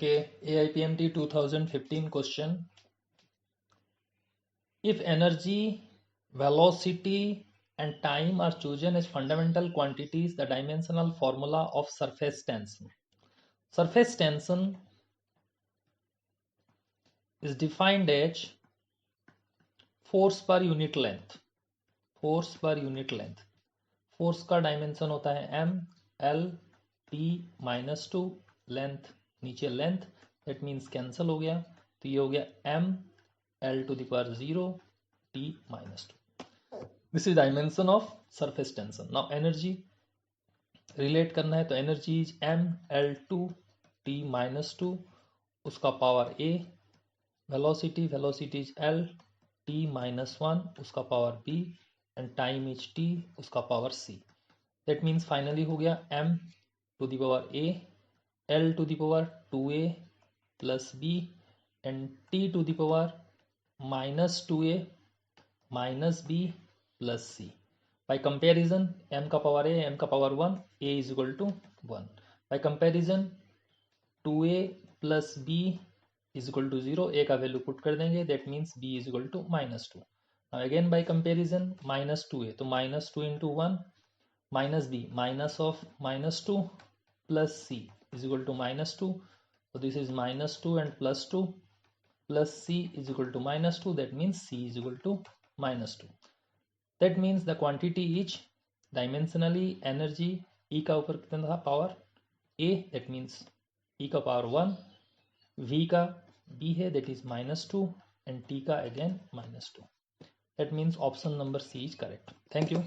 Okay, AIPMT 2015 question. If energy, velocity and time are chosen as fundamental quantities, the dimensional formula of surface tension. Surface tension is defined as force per unit length. Force per unit length. Force का dimension होता है m, l, t minus two, length नीचे length, that means cancel हो गया, तो ये हो गया m l to the power 0 t minus two. This is dimension of surface tension. Now energy relate करना है तो energy is m l two t minus two, उसका power a. Velocity is l t minus 1, उसका power b. And time is t, उसका power c. That means finally हो गया m to the power a, l to the power 2a plus b and t to the power minus 2a minus b plus c. By comparison m का power a, m का power 1, a is equal to 1. By comparison 2a plus b is equal to 0, a का value put कर देंगे, that means b is equal to minus 2. Now again by comparison minus 2a, तो minus 2 into 1 minus b, minus of minus 2 plus c is equal to minus 2. So this is minus 2 and plus 2 plus c is equal to minus 2. That means c is equal to minus 2. That means the quantity is dimensionally energy E का ऊपर कितना था power a, that means E का power 1, V का b है that is minus 2 and T का again minus 2. That means option number C is correct. Thank you.